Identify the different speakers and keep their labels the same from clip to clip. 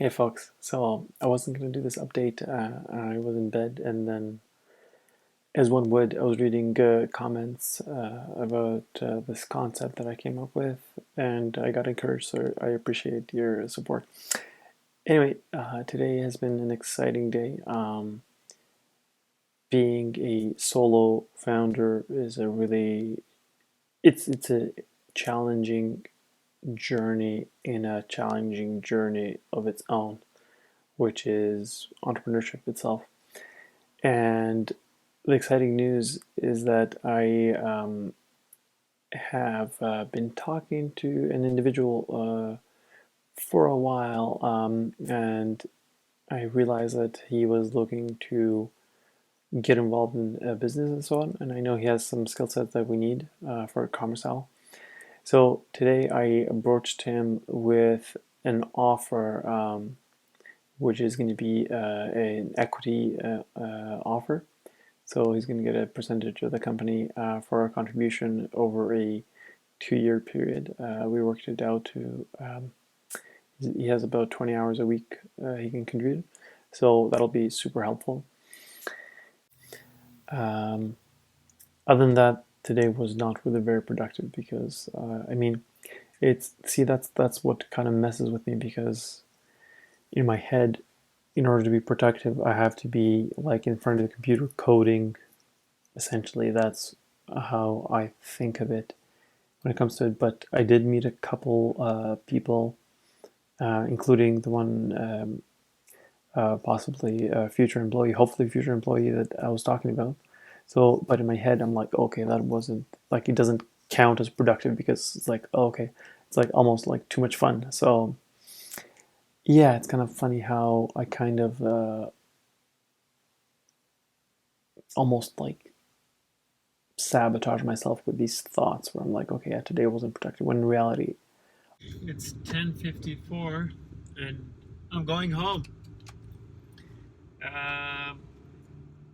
Speaker 1: Hey folks, so I wasn't going to do this update. I was in bed, and then, as one would, I was reading comments about this concept that I came up with, and I got encouraged, so I appreciate your support. Anyway, today has been an exciting day. Being a solo founder is it's a challenging journey in a challenging journey of its own, which is entrepreneurship itself. And the exciting news is that I have been talking to an individual for a while, and I realized that he was looking to get involved in a business and so on. And I know he has some skill sets that we need for Commercial. So today I approached him with an offer, which is going to be an equity offer. So he's going to get a percentage of the company for a contribution over a 2-year period. We worked it out to he has about 20 hours a week he can contribute, so that'll be super helpful. Other than that, today was not really very productive because that's what kind of messes with me, because in my head, in order to be productive, I have to be like in front of the computer coding. Essentially, that's how I think of it when it comes to it. But I did meet a couple people, including the one possibly a future employee, hopefully future employee that I was talking about. So, but in my head, I'm like, okay, that wasn't like, it doesn't count as productive because it's like, oh, okay, it's like almost like too much fun. So, yeah, it's kind of funny how I kind of almost like sabotage myself with these thoughts where I'm like, okay, yeah, today wasn't productive. When in reality,
Speaker 2: It's 10:54 and I'm going home. Um,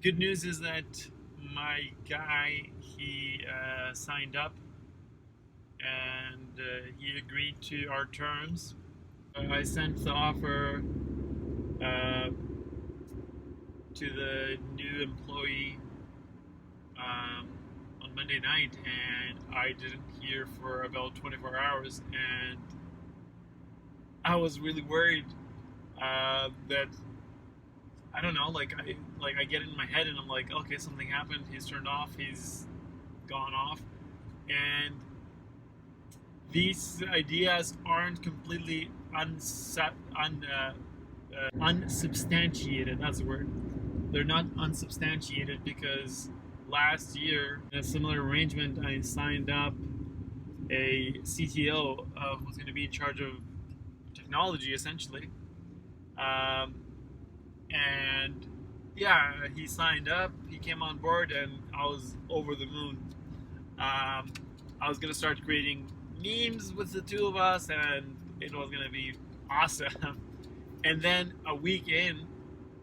Speaker 2: Good news is that my guy, he signed up and he agreed to our terms. I sent the offer uh, to the new employee um, on Monday night, and I didn't hear for about 24 hours, and I was really worried that I don't know, like I get in my head and I'm like, okay, something happened. He's turned off. He's gone off, and these ideas aren't completely unsubstantiated. That's the word. They're not unsubstantiated because last year, in a similar arrangement, I signed up a CTO who's going to be in charge of technology, essentially. Um, and yeah, he signed up, he came on board, and I was over the moon. I was gonna start creating memes with the two of us, and it was gonna be awesome. And then a week in,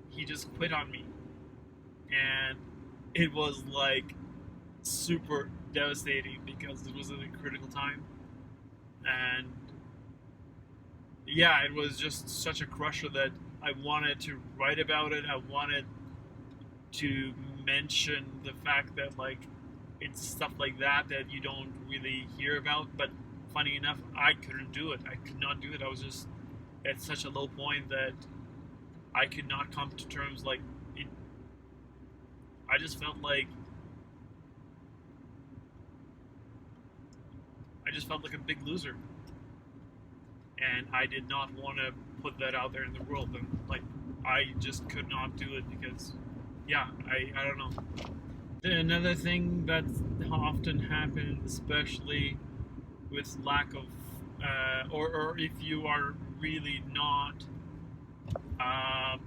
Speaker 2: he just quit on me, and it was like super devastating because it was at a critical time, and yeah, it was just such a crusher that I wanted to write about it. I wanted to mention the fact that like it's stuff like that that you don't really hear about. But funny enough, I couldn't do it. I could not do it. I was just at such a low point that I could not come to terms. Like it, I just felt like a big loser, and I did not want to put that out there in the world. And like I just could not do it because yeah, I don't know. Another thing that often happens, especially with lack of, or if you are really not um,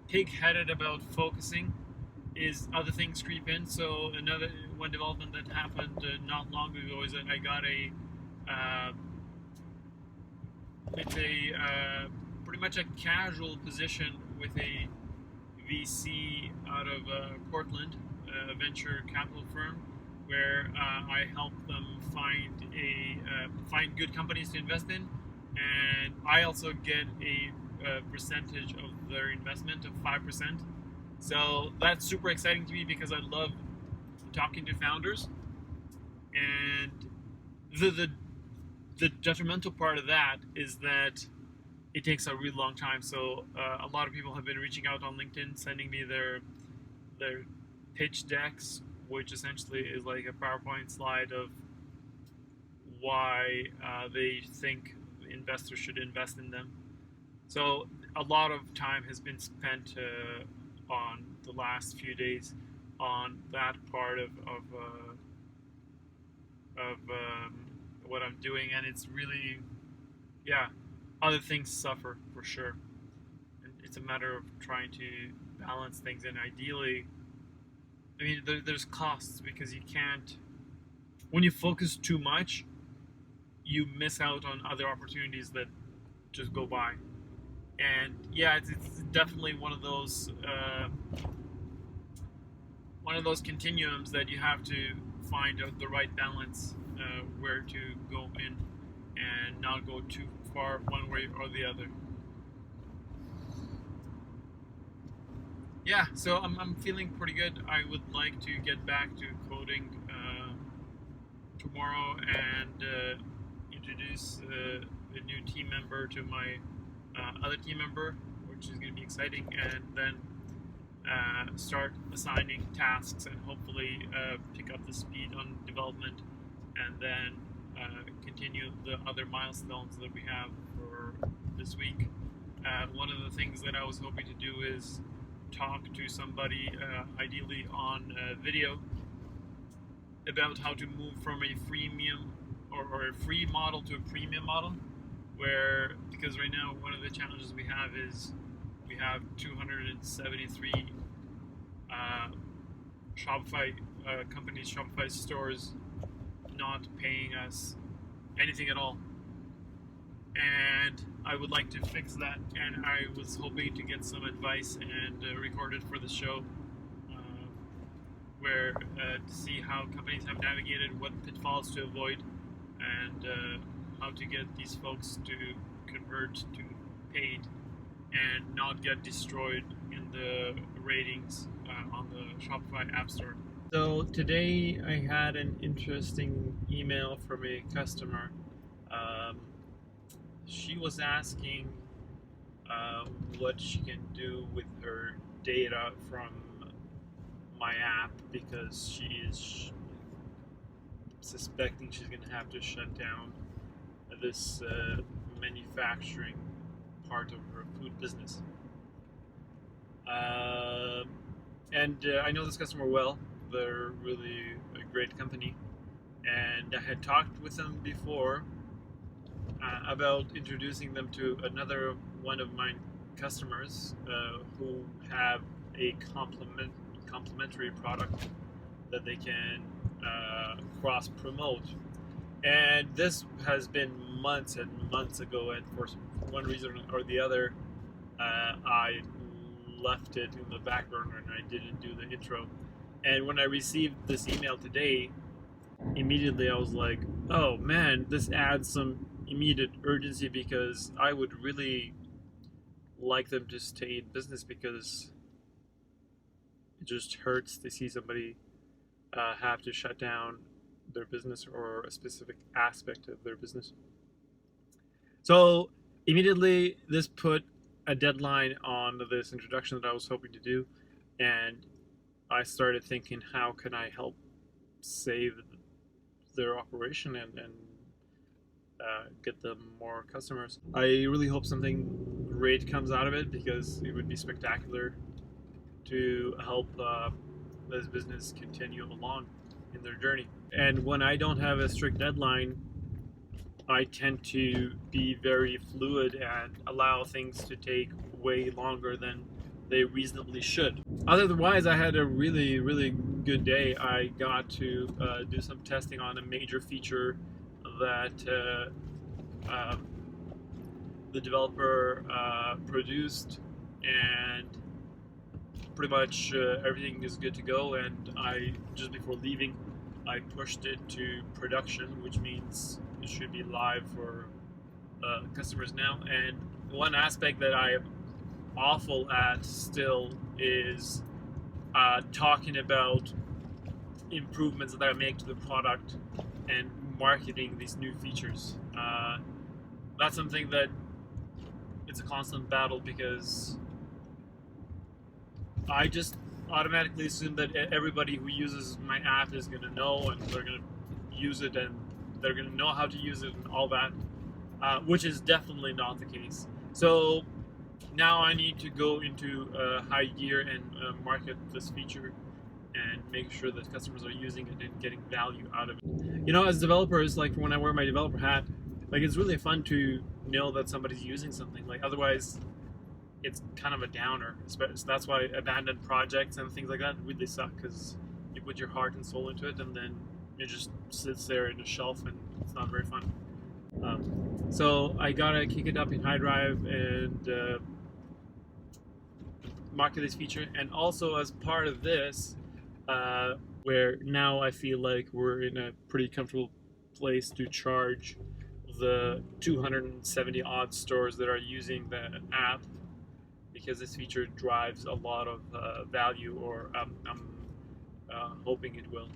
Speaker 2: pig-headed about focusing, is other things creep in. So another one development that happened not long ago is that I got uh, it's a pretty much a casual position with a VC out of Portland, a venture capital firm, where I help them find good companies to invest in, and I also get percentage of their investment of 5%. So that's super exciting to me because I love talking to founders, and the the the detrimental part of that is that it takes a really long time. So a lot of people have been reaching out on LinkedIn, sending me their pitch decks, which essentially is like a PowerPoint slide of why they think investors should invest in them. So a lot of time has been spent on the last few days on that part of what I'm doing, and it's really, yeah, other things suffer for sure. And it's a matter of trying to balance things, and ideally, I mean, there's costs because you can't, when you focus too much, you miss out on other opportunities that just go by. And yeah, it's definitely one of those continuums that you have to find the right balance, where to go in and not go too far one way or the other. Yeah, so I'm feeling pretty good. I would like to get back to coding tomorrow and introduce a new team member to my other team member, which is going to be exciting, and then start assigning tasks and hopefully pick up the speed on development, and then continue the other milestones that we have for this week. One of the things that I was hoping to do is talk to somebody, ideally on video, about how to move from a freemium or a free model to a premium model, where, because right now one of the challenges we have is we have 273 Shopify companies, Shopify stores, not paying us anything at all. And I would like to fix that, and I was hoping to get some advice and record it for the show, where to see how companies have navigated, what pitfalls to avoid, and how to get these folks to convert to paid and not get destroyed in the ratings on the Shopify App Store. So today I had an interesting email from a customer. Um, she was asking what she can do with her data from my app, because she is suspecting she's going to have to shut down this manufacturing part of her food business. And I know this customer well. They're really a great company, and I had talked with them before about introducing them to another one of my customers who have a complementary product that they can cross promote. And this has been months and months ago, and for one reason or the other, I left it in the back burner and I didn't do the intro. And when I received this email today, immediately I was like, oh man, this adds some immediate urgency, because I would really like them to stay in business, because it just hurts to see somebody have to shut down their business or a specific aspect of their business. So immediately this put a deadline on this introduction that I was hoping to do, and I started thinking, how can I help save their operation and get them more customers. I really hope something great comes out of it, because it would be spectacular to help this business continue along in their journey. And when I don't have a strict deadline, I tend to be very fluid and allow things to take way longer than they reasonably should. Otherwise, I had a really, really good day. I got to do some testing on a major feature that the developer produced, and pretty much everything is good to go. And I, just before leaving, I pushed it to production, which means it should be live for customers now. And one aspect that I am awful at still is talking about improvements that I make to the product and marketing these new features. That's something that it's a constant battle because I just automatically assume that everybody who uses my app is going to know and they're going to use it and they're going to know how to use it and all that, which is definitely not the case. So now I need to go into high gear and market this feature and make sure that customers are using it and getting value out of it. You know, as developers, like when I wear my developer hat, like it's really fun to know that somebody's using something. Like otherwise, it's kind of a downer. So that's why abandoned projects and things like that really suck because you put your heart and soul into it, and then it just sits there in a shelf, and it's not very fun. So I gotta kick it up in high drive and market this feature, and also as part of this, where now I feel like we're in a pretty comfortable place to charge the 270 odd stores that are using the app because this feature drives a lot of value, or I'm hoping it will.